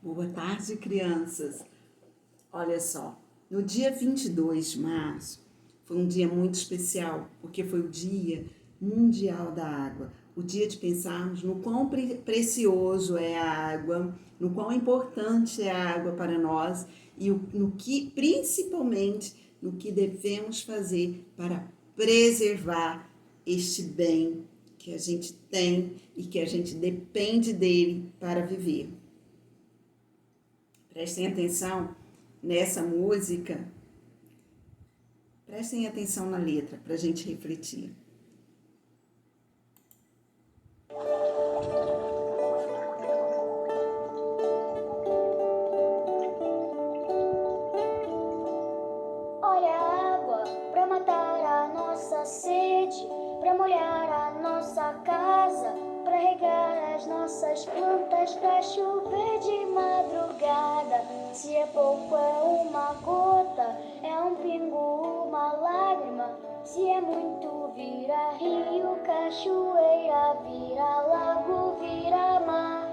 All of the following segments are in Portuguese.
Boa tarde, crianças. Olha só, no dia 22 de março foi um dia muito especial, porque foi o Dia Mundial da Água. O dia de pensarmos no quão precioso é a água, no quão importante é a água para nós e no que, principalmente, no que devemos fazer para preservar este bem que a gente tem e que a gente depende dele para viver. Prestem atenção nessa música, prestem atenção na letra para a gente refletir. Olha a água para matar a nossa sede, para molhar a nossa casa, para regar as nossas plantas, para chover de madrugada. Se é pouco é uma gota, é um pingo, uma lágrima. Se é muito vira rio, cachoeira, vira lago, vira mar.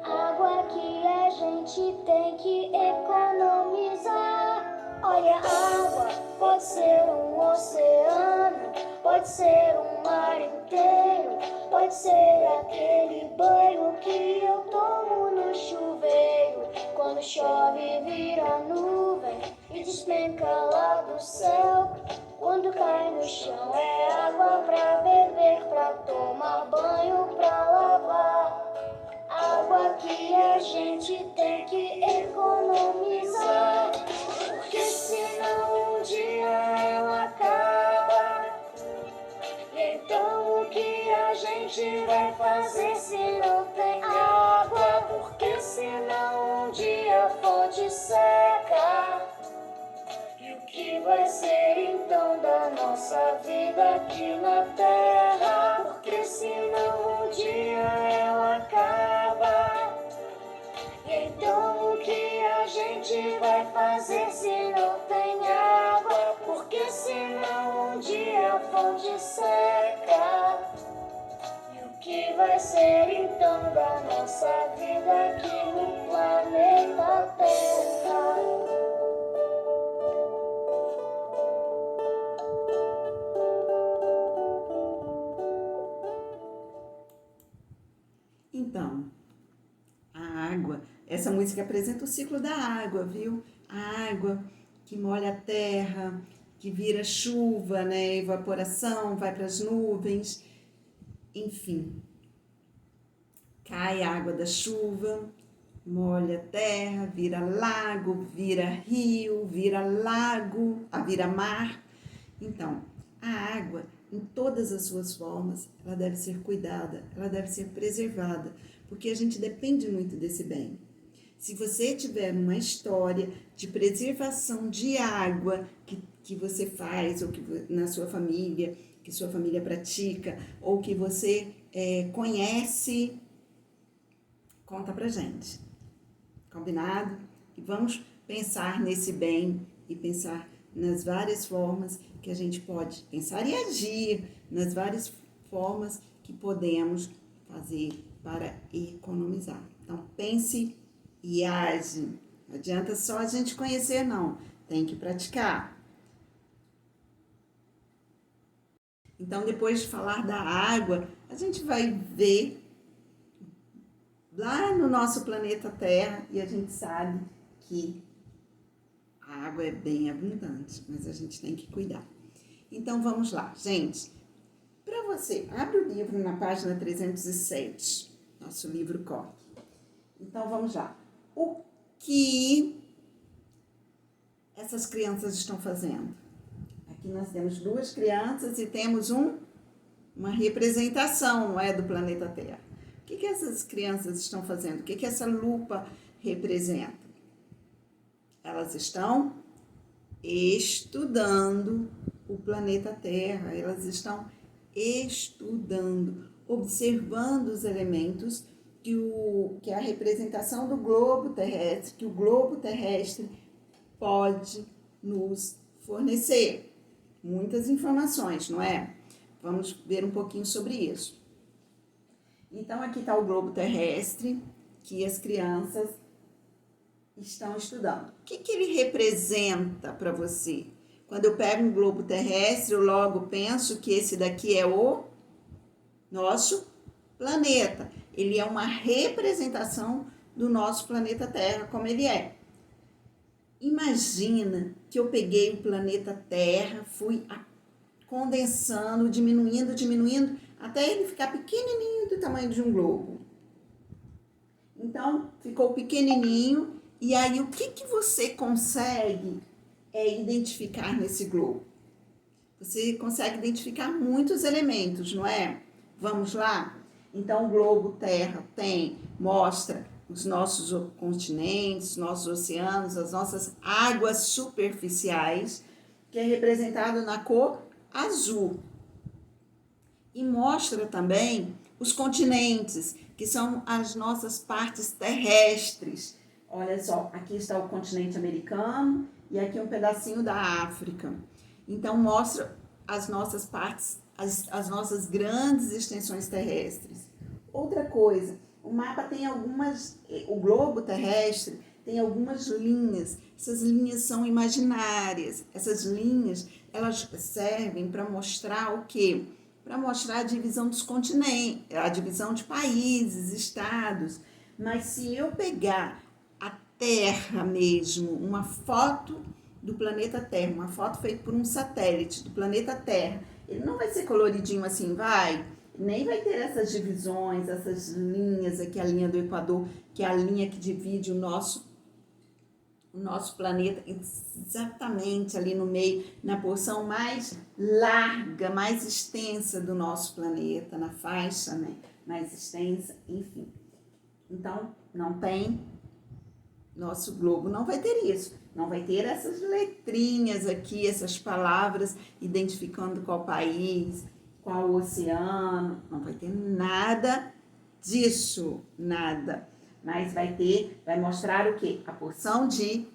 Água que a gente tem que economizar. Olha, a água pode ser um oceano, pode ser um mar inteiro, pode ser aquele banho que eu tomo no chuveiro. Quando chove vira nuvem e despenca lá do céu. Quando cai no chão é água pra beber, pra tomar banho, pra lavar. Água que a gente tem que economizar, porque senão um dia ela acaba. Então o que a gente vai fazer se não tem água? Porque senão um dia a fonte seca. E o que vai ser então da nossa vida aqui na terra? Porque senão um dia ela acaba. Então o que a gente vai fazer se não tem água? Porque senão um dia a fonte seca. E o que vai ser então da nossa vida aqui no planeta Terra? Então, a água, essa música apresenta o ciclo da água, viu? A água que molha a terra, que vira chuva, né? Evaporação, vai para as nuvens, enfim. Cai a água da chuva, molha a terra, vira lago, vira rio, vira lago, vira mar. Então, a água, em todas as suas formas, ela deve ser cuidada, ela deve ser preservada, porque a gente depende muito desse bem. Se você tiver uma história de preservação de água que você faz, ou que na sua família, que sua família pratica, ou que você conhece, conta pra gente. Combinado? E vamos pensar nesse bem e pensar nas várias formas que a gente pode pensar e agir, nas várias formas que podemos fazer para economizar. Então, pense e age. Não adianta só a gente conhecer, não. Tem que praticar. Então, depois de falar da água, a gente vai ver lá no nosso planeta Terra e a gente sabe que a água é bem abundante, mas a gente tem que cuidar. Então, vamos lá, gente. Para você, abre o livro na página 307, nosso livro Corre. Então, vamos lá. O que essas crianças estão fazendo? Aqui nós temos duas crianças e temos uma representação, não é, do planeta Terra. O que essas crianças estão fazendo? O que essa lupa representa? Elas estão estudando o planeta Terra, elas estão estudando, observando os elementos que a representação do globo terrestre, que o globo terrestre pode nos fornecer. Muitas informações, não é? Vamos ver um pouquinho sobre isso. Então, aqui está o globo terrestre, que as crianças estão estudando. O que ele representa para você? Quando eu pego um globo terrestre, eu logo penso que esse daqui é o nosso planeta. Ele é uma representação do nosso planeta Terra, como ele é. Imagina que eu peguei o planeta Terra, fui condensando, diminuindo, até ele ficar pequenininho do tamanho de um globo. Então, ficou pequenininho, e aí o que você consegue identificar nesse globo? Você consegue identificar muitos elementos, não é? Vamos lá? Então, o globo Terra mostra os nossos continentes, nossos oceanos, as nossas águas superficiais, que é representado na cor azul. E mostra também os continentes, que são as nossas partes terrestres. Olha só, aqui está o continente americano e aqui um pedacinho da África. Então, mostra as nossas partes, as nossas grandes extensões terrestres. Outra coisa, o mapa tem o globo terrestre tem algumas linhas. Essas linhas são imaginárias. Essas linhas, elas servem para mostrar o quê? Para mostrar a divisão dos continentes, a divisão de países, estados. Mas se eu pegar a Terra mesmo, uma foto do planeta Terra, uma foto feita por um satélite do planeta Terra, ele não vai ser coloridinho assim, nem vai ter essas divisões, essas linhas, aqui a linha do Equador, que é a linha que divide o nosso planeta exatamente ali no meio, na porção mais larga, mais extensa do nosso planeta, na faixa, né, mais extensa, enfim. Então, nosso globo não vai ter isso, não vai ter essas letrinhas aqui, essas palavras identificando qual país, qual oceano, não vai ter nada disso, nada. Mas vai mostrar o quê? A porção de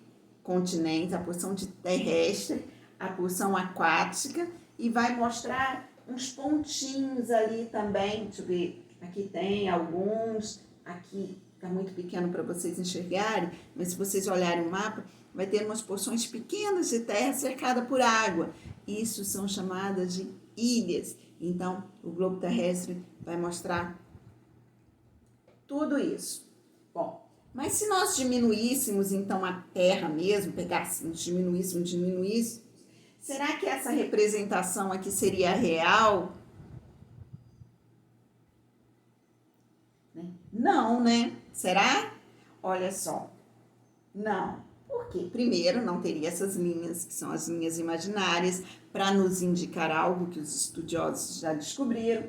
continente, a porção de terrestre, a porção aquática, e vai mostrar uns pontinhos ali também. Deixa eu ver, aqui tem alguns, aqui está muito pequeno para vocês enxergarem, mas se vocês olharem o mapa, vai ter umas porções pequenas de terra cercada por água. Isso são chamadas de ilhas. Então, o globo terrestre vai mostrar tudo isso. Bom, mas se nós diminuíssemos, então, a Terra mesmo, pegássemos, diminuíssemos, será que essa representação aqui seria real? Não, né? Será? Olha só. Não. Por quê? Primeiro, não teria essas linhas, que são as linhas imaginárias, para nos indicar algo que os estudiosos já descobriram.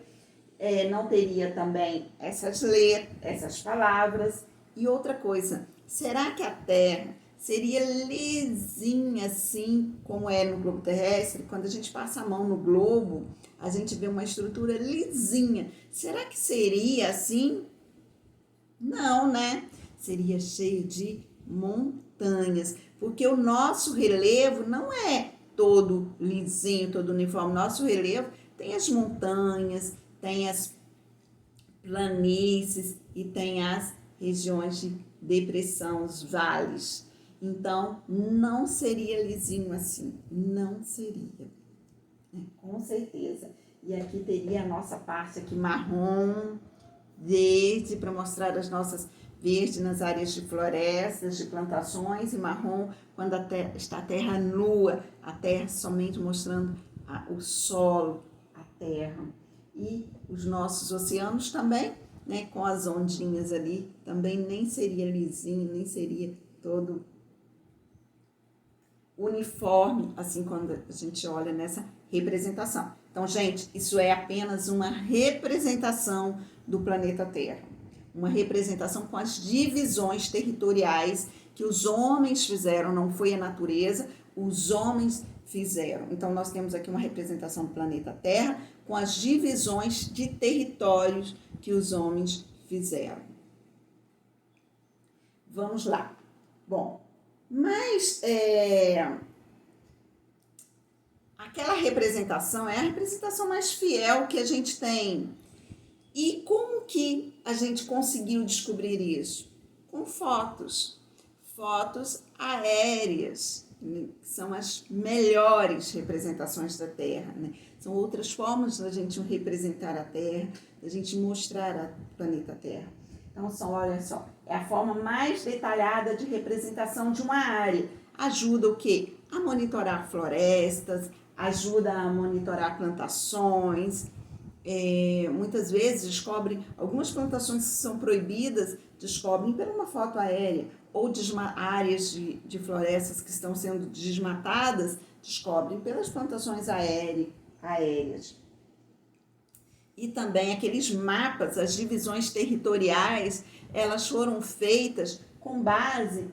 Não teria também essas letras, essas palavras. E outra coisa, será que a Terra seria lisinha assim como é no globo terrestre? Quando a gente passa a mão no globo, a gente vê uma estrutura lisinha. Será que seria assim? Não, né? Seria cheio de montanhas, porque o nosso relevo não é todo lisinho, todo uniforme. Nosso relevo tem as montanhas, tem as planícies e tem as regiões de depressão, os vales. Então, não seria lisinho assim, não seria, com certeza. E aqui teria a nossa parte aqui marrom, verde, para mostrar as nossas verde nas áreas de florestas, de plantações, e marrom quando está a terra nua, a terra somente mostrando o solo, a terra. E os nossos oceanos também, né, com as ondinhas ali, também nem seria lisinho, nem seria todo uniforme, assim, quando a gente olha nessa representação. Então, gente, isso é apenas uma representação do planeta Terra. Uma representação com as divisões territoriais que os homens fizeram, não foi a natureza, os homens fizeram. Então, nós temos aqui uma representação do planeta Terra com as divisões de territórios que os homens fizeram. Vamos lá. Bom, mas aquela representação é a representação mais fiel que a gente tem. E como que a gente conseguiu descobrir isso? Com fotos. fotos aéreas, que são as melhores representações da Terra, né? São outras formas da gente representar a Terra, da gente mostrar o planeta Terra. Então, olha só, é a forma mais detalhada de representação de uma área. Ajuda o quê? A monitorar florestas, ajuda a monitorar plantações. Muitas vezes descobrem, algumas plantações que são proibidas, descobrem por uma foto aérea, ou áreas de florestas que estão sendo desmatadas, descobrem pelas plantações aéreas. E também aqueles mapas, as divisões territoriais, elas foram feitas com base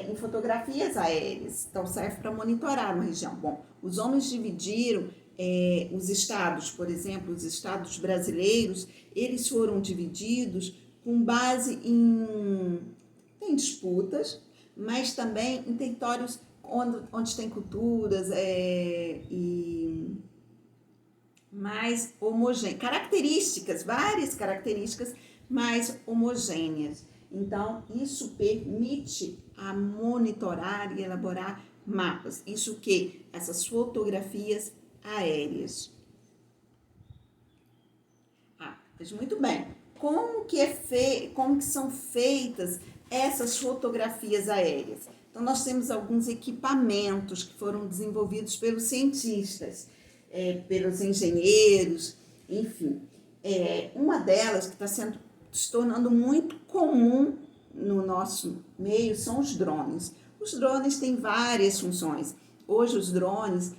em fotografias aéreas. Então, serve para monitorar uma região. Bom, os homens dividiram os estados, por exemplo, os estados brasileiros, eles foram divididos com base em disputas, mas também em territórios onde tem culturas e mais homogêneas, várias características mais homogêneas. Então, isso permite a monitorar e elaborar mapas. Isso que? Essas fotografias aéreas. Mas muito bem. Como que são feitas essas fotografias aéreas? Então, nós temos alguns equipamentos que foram desenvolvidos pelos cientistas, pelos engenheiros, enfim. Uma delas que está se tornando muito comum no nosso meio são os drones. Os drones têm várias funções. Hoje os drones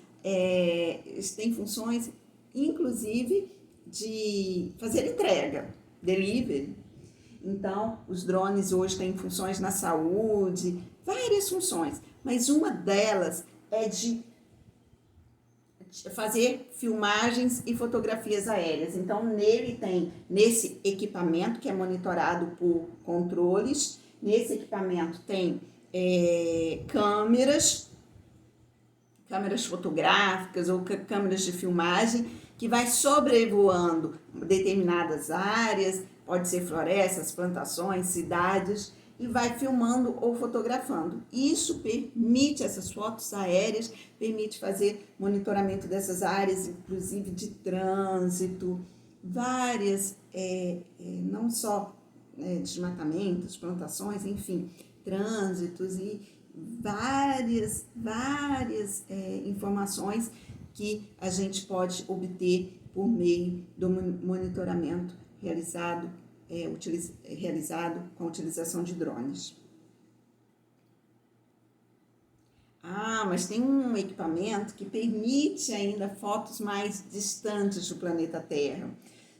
têm funções, inclusive, de fazer entrega, delivery. Então, os drones hoje têm funções na saúde, várias funções, mas uma delas é de fazer filmagens e fotografias aéreas. Então, nesse equipamento que é monitorado por controles, nesse equipamento tem câmeras fotográficas ou câmeras de filmagem que vai sobrevoando determinadas áreas, pode ser florestas, plantações, cidades, e vai filmando ou fotografando. Isso permite, essas fotos aéreas, permite fazer monitoramento dessas áreas, inclusive de trânsito, várias, não só desmatamentos, plantações, enfim, trânsitos e várias informações que a gente pode obter por meio do monitoramento realizado com a utilização de drones. Mas tem um equipamento que permite ainda fotos mais distantes do planeta Terra.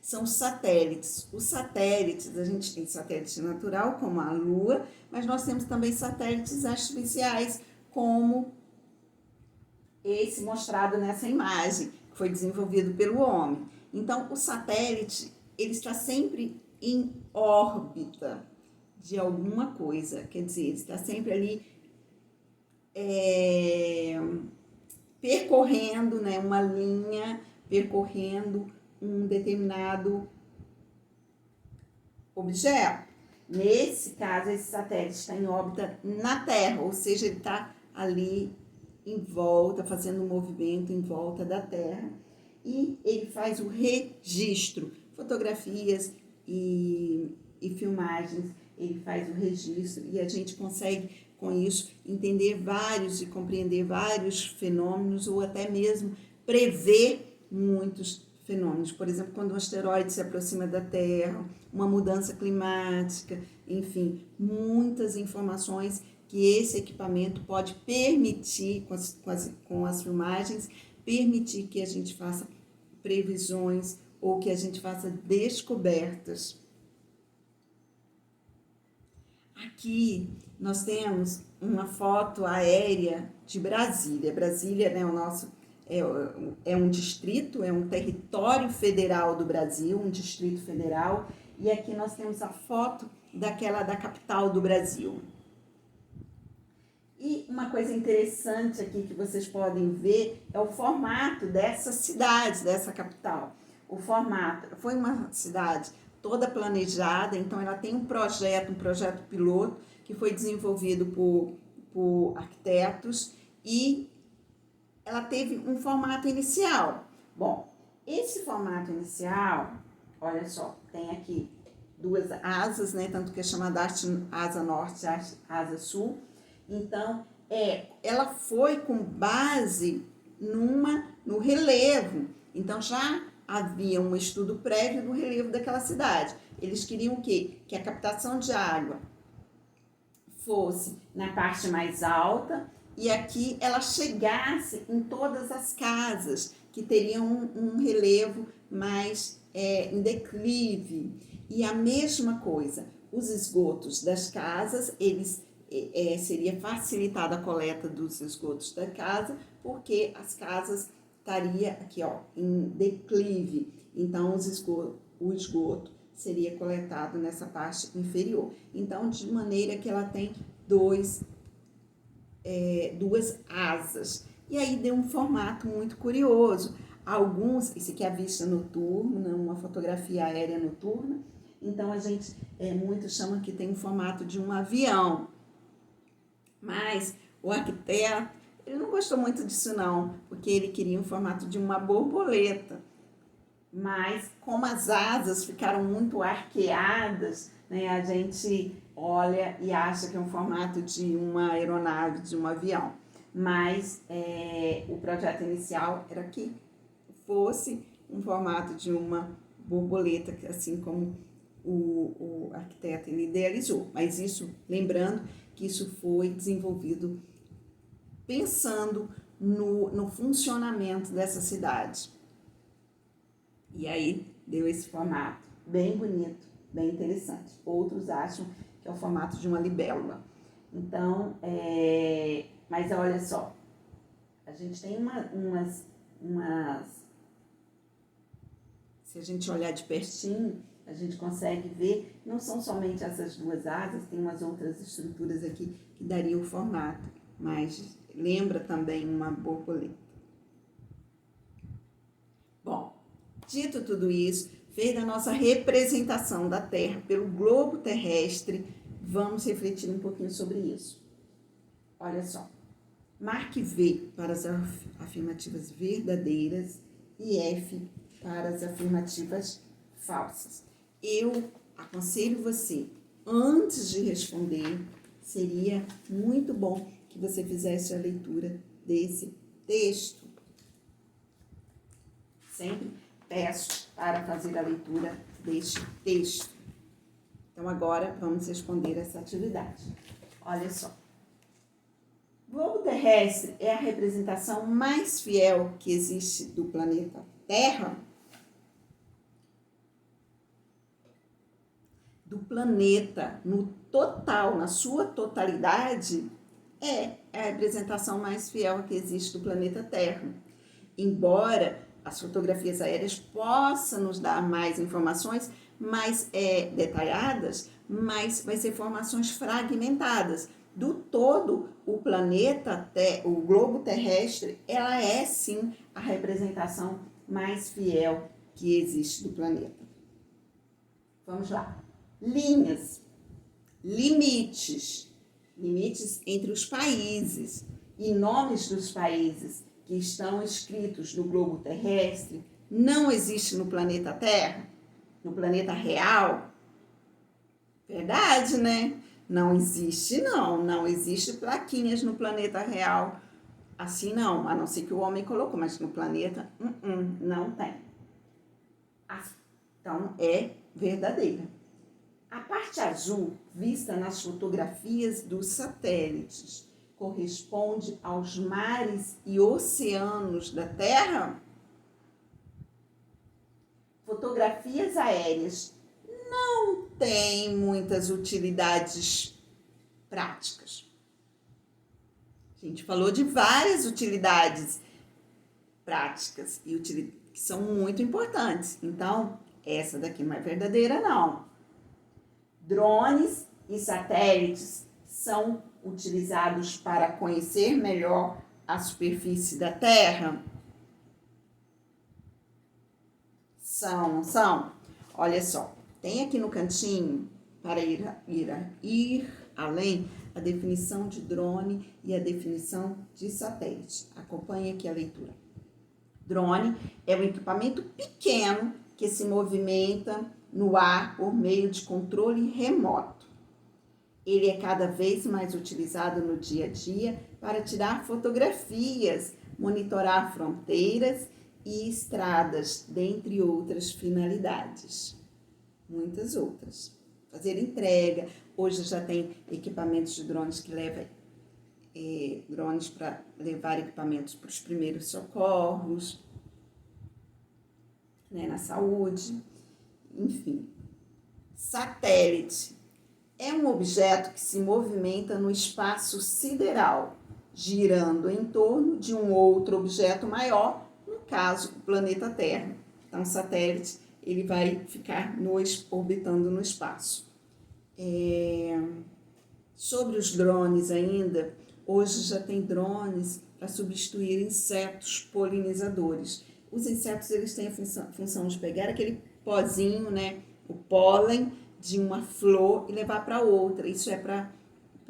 São satélites. Os satélites, a gente tem satélite natural, como a Lua, mas nós temos também satélites artificiais, como esse mostrado nessa imagem, que foi desenvolvido pelo homem. Então, o satélite, ele está sempre em órbita de alguma coisa, quer dizer, ele está sempre ali percorrendo, né, uma linha, percorrendo um determinado objeto. Nesse caso, esse satélite está em órbita na Terra, ou seja, ele está ali em volta, fazendo um movimento em volta da Terra, e ele faz o registro, fotografias e filmagens, ele faz o registro, e a gente consegue, com isso, entender e compreender vários fenômenos, ou até mesmo prever muitos fenômenos. Por exemplo, quando um asteroide se aproxima da Terra, uma mudança climática, enfim, muitas informações que esse equipamento pode permitir, com as filmagens, permitir que a gente faça previsões ou que a gente faça descobertas. Aqui nós temos uma foto aérea de Brasília. Brasília, né, é um distrito, é um território federal do Brasil, um distrito federal, e aqui nós temos a foto da capital do Brasil. E uma coisa interessante aqui que vocês podem ver é o formato dessa cidade, dessa capital. O formato foi uma cidade toda planejada, então ela tem um projeto piloto, que foi desenvolvido por arquitetos, e ela teve um formato inicial. Bom, esse formato inicial, olha só, tem aqui duas asas, né? Tanto que é chamada asa norte e asa sul. Então, ela foi com base no relevo. Então, já havia um estudo prévio do relevo daquela cidade. Eles queriam o quê? Que a captação de água fosse na parte mais alta e aqui ela chegasse em todas as casas, que teriam um relevo mais em declive. E a mesma coisa, os esgotos das casas, seria facilitada a coleta dos esgotos da casa, porque as casas estaria aqui, ó, em declive. Então, o esgoto seria coletado nessa parte inferior. Então, de maneira que ela tem duas asas. E aí deu um formato muito curioso. Esse aqui é a vista noturna, uma fotografia aérea noturna. Então, a gente muito chama que tem um formato de um avião. Mas o arquiteto, ele não gostou muito disso não, porque ele queria um formato de uma borboleta. Mas como as asas ficaram muito arqueadas, né, a gente olha e acha que é um formato de uma aeronave, de um avião. Mas o projeto inicial era que fosse um formato de uma borboleta, assim como o arquiteto ele idealizou. Mas isso, lembrando que isso foi desenvolvido pensando no funcionamento dessa cidade. E aí deu esse formato bem bonito, bem interessante. Outros acham que é o formato de uma libélula. Então, mas olha só, a gente tem umas... Se a gente olhar de pertinho, a gente consegue ver, não são somente essas duas asas, tem umas outras estruturas aqui que dariam o formato, mas lembra também uma borboleta. Bom, dito tudo isso, fez da nossa representação da Terra pelo globo terrestre, vamos refletir um pouquinho sobre isso. Olha só, marque V para as afirmativas verdadeiras e F para as afirmativas falsas. Eu aconselho você, antes de responder, seria muito bom que você fizesse a leitura desse texto. Sempre peço para fazer a leitura deste texto. Então, agora vamos responder essa atividade. Olha só. O globo terrestre é a representação mais fiel que existe do planeta Terra? Do planeta no total, na sua totalidade, é a representação mais fiel que existe do planeta Terra. Embora as fotografias aéreas possam nos dar mais informações mais detalhadas, mas vai ser informações fragmentadas. Do todo, o planeta, o globo terrestre, ela é sim a representação mais fiel que existe do planeta. Vamos lá. Linhas, limites entre os países e nomes dos países que estão escritos no globo terrestre não existe no planeta Terra, no planeta real. Verdade, né? Não existe, não existe plaquinhas no planeta real, assim não, a não ser que o homem colocou, mas no planeta, não tem. Então, é verdadeira. A parte azul, vista nas fotografias dos satélites, corresponde aos mares e oceanos da Terra? Fotografias aéreas não têm muitas utilidades práticas. A gente falou de várias utilidades práticas e que são muito importantes. Então, essa daqui não é verdadeira, não. Drones e satélites são utilizados para conhecer melhor a superfície da Terra? São, não são? Olha só, Tem aqui no cantinho, para ir além, a definição de drone e a definição de satélite. Acompanhe aqui a leitura. Drone é um equipamento pequeno que se movimenta no ar por meio de controle remoto. Ele é cada vez mais utilizado no dia a dia para tirar fotografias, monitorar fronteiras e estradas, dentre outras finalidades. Muitas outras. Fazer entrega. Hoje já tem equipamentos de drones que levam drones para levar equipamentos para os primeiros socorros, né, na saúde, enfim. Satélite é um objeto que se movimenta no espaço sideral, girando em torno de um outro objeto maior, no caso, o planeta Terra. Então, o satélite ele vai ficar orbitando no espaço. Sobre os drones ainda, hoje já tem drones para substituir insetos polinizadores. Os insetos eles têm a função de pegar aquele pozinho, né, o pólen de uma flor e levar para outra. Isso é para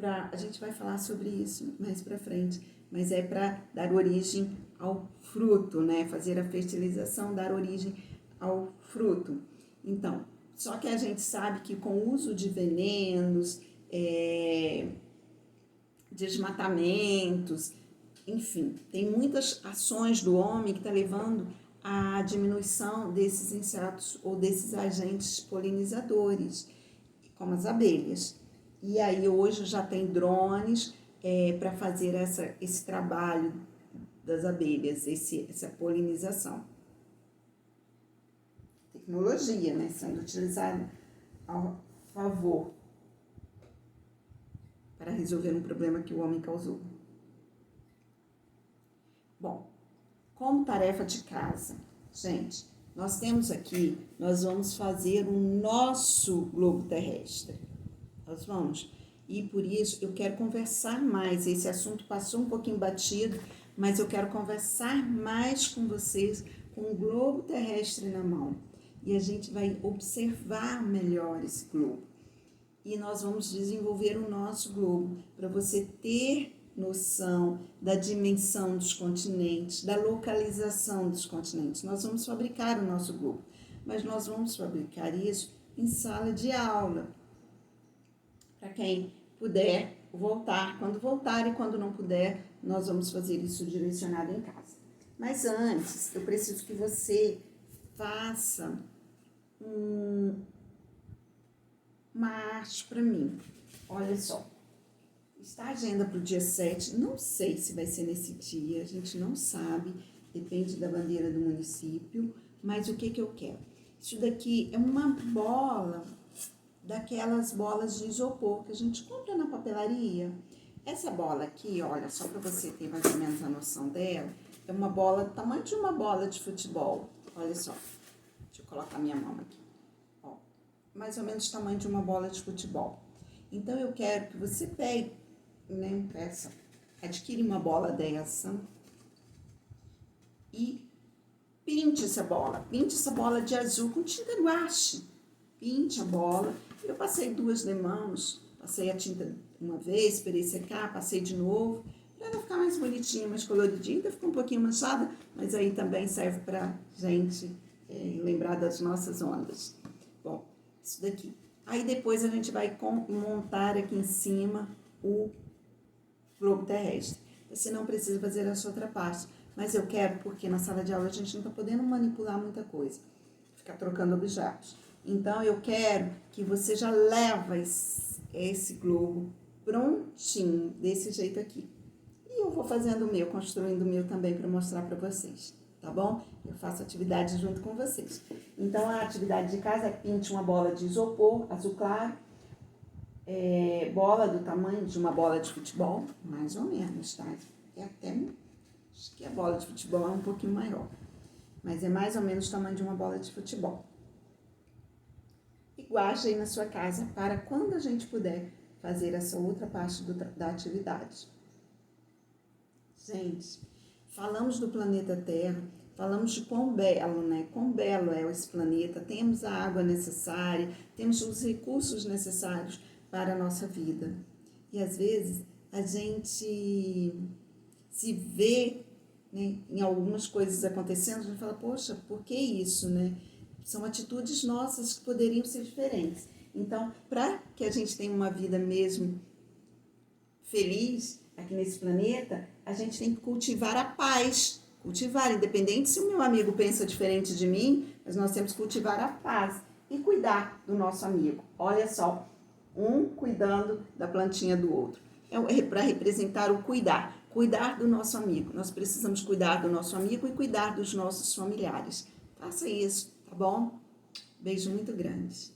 a gente vai falar sobre isso mais para frente, mas é para dar origem ao fruto, né, fazer a fertilização, dar origem ao fruto. Então, só que a gente sabe que com o uso de venenos, desmatamentos, enfim, tem muitas ações do homem que está levando à diminuição desses insetos ou desses agentes polinizadores, como as abelhas. E aí hoje já tem drones para fazer esse trabalho das abelhas, essa polinização. Tecnologia, né, sendo utilizada ao favor para resolver um problema que o homem causou. Bom, como tarefa de casa, gente, nós vamos fazer o nosso globo terrestre. Nós vamos. E por isso eu quero conversar mais. Esse assunto passou um pouquinho batido, mas eu quero conversar mais com vocês com o globo terrestre na mão. E a gente vai observar melhor esse globo. E nós vamos desenvolver o nosso globo para você ter noção da dimensão dos continentes, da localização dos continentes. Nós vamos fabricar o nosso globo, mas nós vamos fabricar isso em sala de aula. Para quem puder voltar, quando voltar, e quando não puder, nós vamos fazer isso direcionado em casa. Mas antes, eu preciso que você faça uma arte para mim. Olha só, está a agenda para o dia 7, não sei se vai ser nesse dia, a gente não sabe, depende da bandeira do município, mas o que eu quero? Isso daqui é uma bola, daquelas bolas de isopor que a gente compra na papelaria. Essa bola aqui, olha, só para você ter mais ou menos a noção dela, é uma bola do tamanho de uma bola de futebol. Olha só, deixa eu colocar minha mão aqui. Ó, mais ou menos o tamanho de uma bola de futebol. Então, eu quero que você pegue, né, adquire uma bola dessa e pinte essa bola de azul com tinta guache. Pinte a bola. Eu passei 2 demãos, passei a tinta uma vez, esperei secar, passei de novo, para ela ficar mais bonitinha, mais coloridinha, ainda ficou um pouquinho manchada, mas aí também serve para gente lembrar das nossas ondas. Bom, isso daqui. Aí depois a gente vai montar aqui em cima o globo terrestre. Você não precisa fazer essa outra parte, mas eu quero, porque na sala de aula a gente não está podendo manipular muita coisa, ficar trocando objetos. Então, eu quero que você já leva esse globo prontinho, desse jeito aqui. E eu vou fazendo o meu, construindo o meu também para mostrar para vocês, tá bom? Eu faço atividade junto com vocês. Então, a atividade de casa é pinte uma bola de isopor, azul claro, bola do tamanho de uma bola de futebol, mais ou menos, tá? Acho que a bola de futebol é um pouquinho maior, mas é mais ou menos o tamanho de uma bola de futebol. Guarde aí na sua casa para quando a gente puder fazer essa outra parte da atividade. Gente, falamos do planeta Terra, falamos de quão belo, né? Quão belo é esse planeta, temos a água necessária, temos os recursos necessários para a nossa vida. E às vezes a gente se vê, né, em algumas coisas acontecendo, a gente fala, poxa, por que isso, né? São atitudes nossas que poderiam ser diferentes. Então, para que a gente tenha uma vida mesmo feliz aqui nesse planeta, a gente tem que cultivar a paz. Cultivar, independente se o meu amigo pensa diferente de mim, mas nós temos que cultivar a paz e cuidar do nosso amigo. Olha só, um cuidando da plantinha do outro. É para representar o cuidar do nosso amigo. Nós precisamos cuidar do nosso amigo e cuidar dos nossos familiares. Faça isso, tá bom? Beijo muito grande.